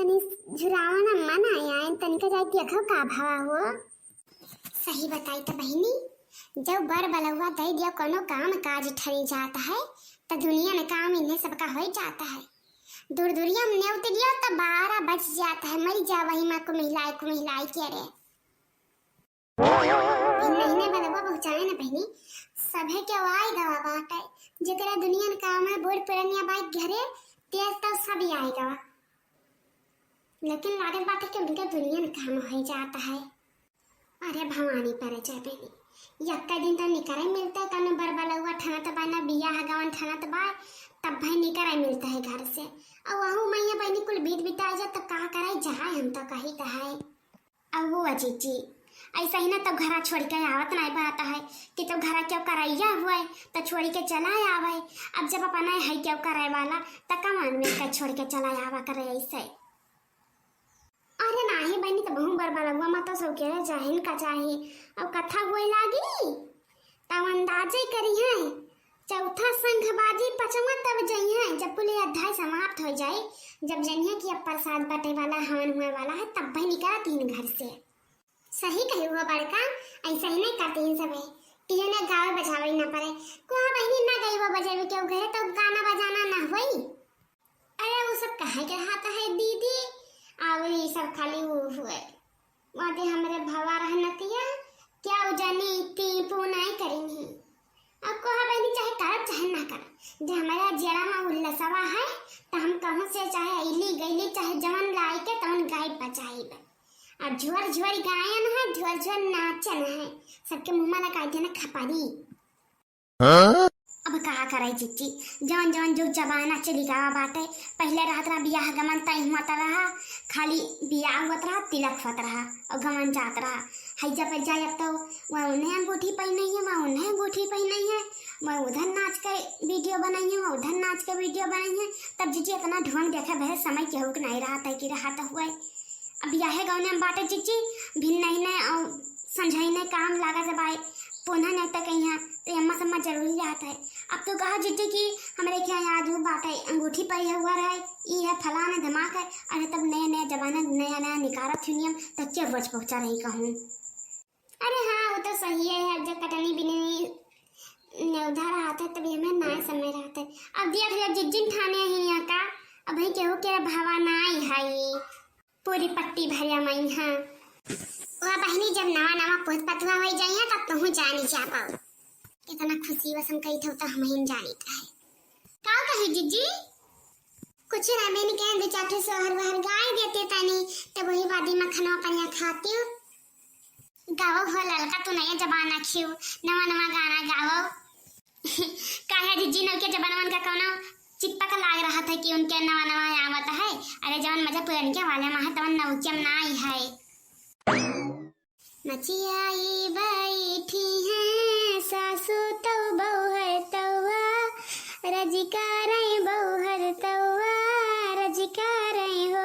तनी झुरावा ना मन आया तनिका जाई देखो का भावा हो। सही बताई तो बहनी, जब बर बलुआ दे दिया कोनो काम काज ठरी जाता है तो दुनिया में काम इन्हें सबका हो जाता है। दूर दूरिया में न्योते दिया तो 12 बज जाता है, मरी जा वही माँ को मिलाई के रे नहीं बलुआ पहुँचाए ना बहनी, सभे के वाई गवा बाटे जरा दुनिया में काम है बोर पुरनिया बाई घरे तेज तो सब ही आएगा, लेकिन लागत बात है कि उनका दुनिया में काम हो जाता है। अरे भवानी पर जाए बहनी, यक्का दिन तो निकरा मिलता है कनो बरबला हुआ ठाना तो बाय ना बिया हगावन ठाना तो बाय तब भाई निकरा मिलता है घर से। और वहाँ मैया बहनी कुल बीत बिता जा तो कहा कराई जहाँ हम तो कही कहा अब वो अजीजी ऐसा ही ना तब घरा छोड़ के आवत नहीं बनाता है कि तो घरा क्यों कराइया हुआ है तो छोड़ के चला आवा है। अब जब अपना है क्यों कराए वाला तो कमान में छोड़ के चला आवा करे ऐसे। अरे नाही बहनी तो बहु बरबला हुआ मत तो सौके जाहिल का चाहे अब कथा हुए लागी तब अंदाजे करी है चौथा संघबाजी पचवा तब जई है जब पूरे अध्याय समाप्त हो जाए, जब जनिए कि अब प्रसाद बटे वाला हवन हुए वाला है तब भाई निकला 3 घर से। सही कही हुआ बड़का, ऐसा ही नहीं करते हैं सबे तिहे ने गावे बजावे ना पड़े कोहा बहनी ना गई वो बजावे क्यों घरे तो गाना बजाना ना होई। अरे वो सब कहे के हाथ है दीदी आवरी सब खाली वो हुए वादे हमरे भवा रहनतिया क्या उजानी ती पुनाई करेंगी। अब कोहा बहनी चाहे कर चाहे ना कर जो हमारा जरा में उल्लसवा है तो हम कहूँ से चाहे अली गईली चाहे जवन लाई के तवन गाय बचाई अब झुर झुर गायन है झुर झुर नाचन है सबके मुंह में लगा देना खपारी। अब कहा करे चिच्ची जवन जवन जो जमाना चली गवा बाटे पहले रात रा बियाह गमन तय मत रहा खाली बियाह हुआ रहा तिलक फत रहा और गमन जात रहा हैजा पे जाए अब तो वह उन्हें अंगूठी पहनी है वह उन्हें अंगूठी पहनी है मैं उधर नाच के वीडियो बनाई है उधर नाच के वीडियो बनाई है तब चिच्ची इतना ढोंग देखा भले समय केहू के नहीं रहा था कि रहा था हुआ अब बियाहे गाँव में बाटे चिच्ची भिन्न नहीं ने और समझाई ने काम लागा जब आए पुनः नहीं तक यहाँ तो अम्मा सम्मा जरूरी आता है। अब तो कहा जिज्जी की हमारे क्या आज वो बात है अंगूठी पाई हुआ रहा है ये है फलाना धमाक है। अरे तब नया नया जमाना नया नया निकारा थी नियम तब क्या बच पहुँचा रही कहूँ। अरे हाँ वो तो सही है जब कटनी बिनी उधर आता है तभी हमें नया समय रहता है। अब दिया भैया जिज्जिन ठाने है यहाँ का अब भाई केहू के भावा नाई है पूरी पट्टी भरिया मई हाँ वह बहनी जब नवा नवा पोत पतवा हो जाइए तब तुम जानी जा पाओ इतना खुशी वसम कही थो तो हम ही जानी है का कहे जिज्जी कुछ ना मैंने कह दो चाटे सोहर वहर गाय देते तनी तो वही वादी मखनवा पनिया खाती हो गाओ हो ललका तो नया जमाना खियो नवा नवा गाना गाओ काहे जिज्जी नव के जमाना का कोनो चिपक लाग रहा था कि उनके नवा नवा आवत है। अरे जवन मजा पुरन के वाले माह तवन नौचम नाई है मचियाई बैठी हैं सासू तो बहुहर तौआ रजिकारें बहुहर तौआ रजिकारें हो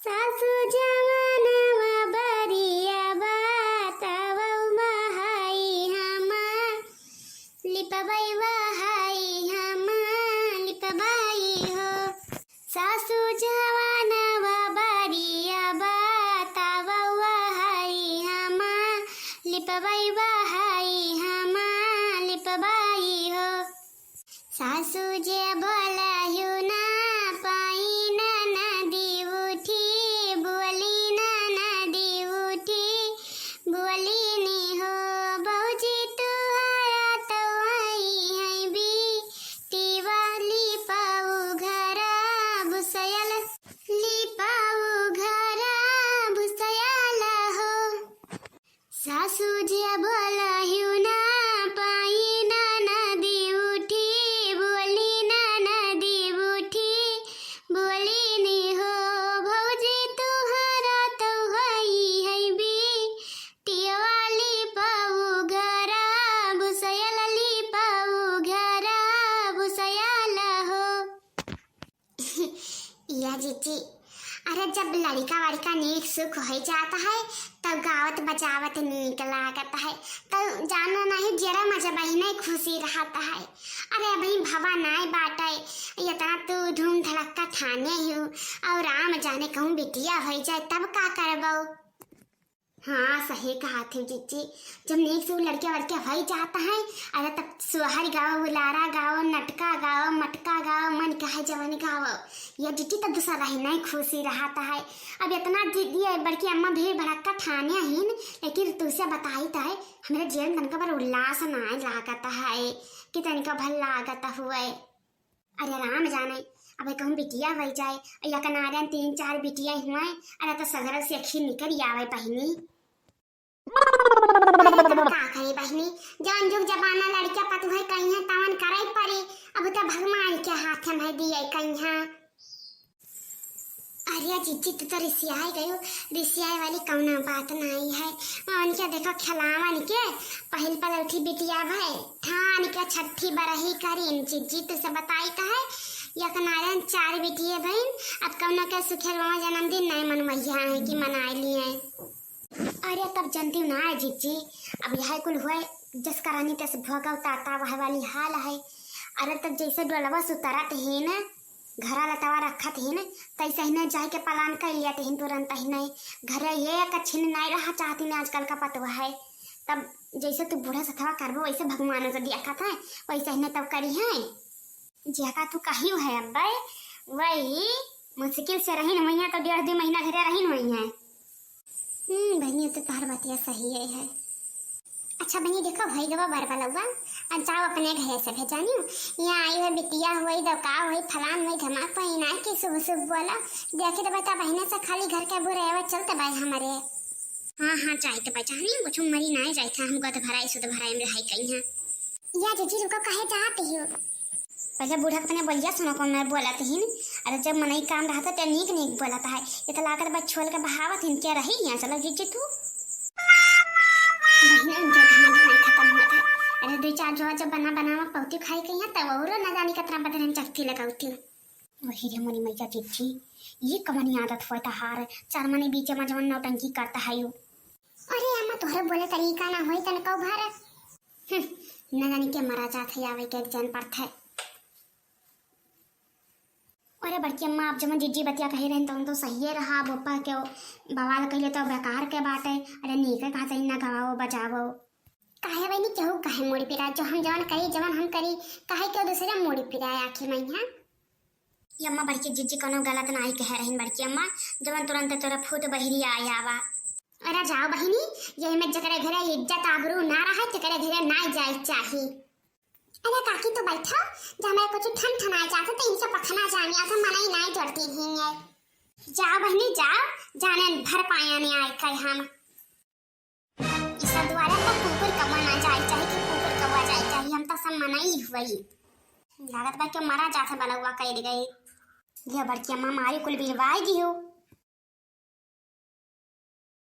सासू जवानवा बरिया बातावा महाई हमा लिपबाई वहाई हमा लिपबाई हो सासू जवानवा बरिया बातावा लिपबाई बहाई हमा लिपबाई हो सासू जे बोलायु ना पाई ना नदी उठी बोली ना नदी उठी बोली नी हो बहुजी तुहरा तो आई है भी टीवाली पाऊ घरा भुसयल लिपाऊ घरा भुसयल हो सासू जी बोलायु ना पाई ना नदी उठी बोली ना नदी उठी बोली नी हो भौजी तुहरा तो हई है भी टिवाली पाऊ घरा भुसयल ली पाऊ घरा भुसयल हो या जीजी। अरे जब लड़का वड़का नीक सुख हो जाता है तब गावत बजावत नीक लागत है तो जानो नहीं जरा मजा बही नहीं खुशी रहता है। अरे अभी भवा नाई बाटे इतना तू धूम धड़क्का ठाने हो और राम जाने कहूँ बिटिया हो जाए तब का करबो। हाँ सही कहा थे जीजी, जब नेक से वो लड़के वड़के हो जाता है अरे तब सुहार गाओ, बुलारा गाओ, नटका गाओ, मटका गाओ, मन कहे जवानी गाओ। यह जीजी तब दूसरा ही नहीं खुशी रहता है। अब इतना दीदी है बड़की अम्मा भीड़ भड़क्का ठाने ही लेकिन तुझसे बताई तो है हमारे जीवन तनका पर उल्लास ना लागता है कि तनिका भल लागता हुए। अरे राम जाने अब कहूँ बिटिया हो जाए या कनारियन 3-4 बिटिया हुए अरे तो सगरा से अखी निकल आवे बहनी। का करे बहनी, जवन जुग जमाना लड़का पतु है कहीं है तवन करे पड़ी। अब तो भगवान के हाथ में दिए कहीं है। अरे जीजी तो रिसियाई गयो, रिसियाई वाली कौना बात नहीं है। उनके देखो खिलावन के पहल पर उठी बिटिया भाई ठान के छठी बरही करीन। जीजी तो से बताई तो है या नारायण 4 बिटिया बहन अब कौना के सुखेलवा जन्मदिन नहीं मनवैया है कि मना लिए। अरे तब जनती ना है जीजी, अब यह कुल हुए जस करानी तस भोगा उतारता वह वाली हाल है। अरे तब जैसे डोलवा सुतरत है ना घरा लतावा रखत है ना तैसे ही जाए के पलान कर लिया तहिन तुरंत ही नहीं घरे ये कछिन नहीं रहा चाहती ने आजकल का पतवा है। तब जैसे तू बूढ़ा सथवा करबो वैसे भगवान को दिया था वैसे ही तब करी है जिया तू कही है अब्बा वही मुश्किल से रही वही तो 1.5-2 महीना घरे रही वही है। बहनी तो तार बातिया सही है। अच्छा बहनी देखो भाई गवा बरबा लगा और जाओ अपने घर से भेजानी यहाँ आई है बिटिया हुई दौका हुई फलान हुई धमाक पाई ना कि सुबह सुबह बोला देखे तो बता बहने से खाली घर के बुरे है चलते भाई हमारे। हाँ हाँ चाहिए तो बचानी कुछ मरी ना जाए था हमको तो भराई सुध भराई में रहाई कहीं है या जीजी रुको कहे चाहती हो पहले बूढ़ा अपने बोलिया सुनो कौन मैं बोला थी अरे जब मनई काम रहा था तो नीक नीक बोला था ये तो लाकर बस छोल के बहावत हिन क्या रही यहाँ चलो जीजी तू उनका खाना नहीं खत्म हुआ था। अरे 2-4 जो जब बना पौती खाई कहीं तब और न जानी कतना बदन चक्की लगाती वही रे मनी मैया जीजी ये कमनी आदत हुआ था हार 4 मनी बीच में जवन नौटंकी करता है यू। अरे अम्मा तोहरे बोले तरीका ना होई तन कौ भारत न जानी के मरा जात है आवे के जन पर थे। अरे बड़की अम्मा आप जब जीजी बतिया कही रहे तो सही रहा बोपा के बवाल कहले तो बेकार के बात है। अरे नीक कहा सही ना गवाओ बचावो काहे बहनी केहू काहे मोड़ी पिरा जो हम जवन करी जवन हम करी काहे के दूसरे मोड़ी पिराए आखिर में यहाँ ये अम्मा बड़की जीजी कोनो गलत ना ही कह रही बड़की अम्मा जवन तुरंत तोरा फूट बहिरी आयावा। अरे जाओ बहनी यही में जकरे घरे इज्जत आबरू ना रहा जकरे घरे ना जाए चाहिए। अरे काकी तो बैठा जब मैं कुछ ठन ठनाए जाते तो इनसे पखना जाने ऐसा मना ही नहीं जोड़ती है। जाओ बहनी जाओ जाने भर पाया नहीं आए कल हम इस द्वारा तो कुकुर कवा ना जाए चाहिए कि कुकुर कवा जाए चाहिए हम तो सब मना ही हुई लागत बा के मरा जाता बना हुआ कह गई ये बड़की अम्मा मारी कुल बिरवाई दी हो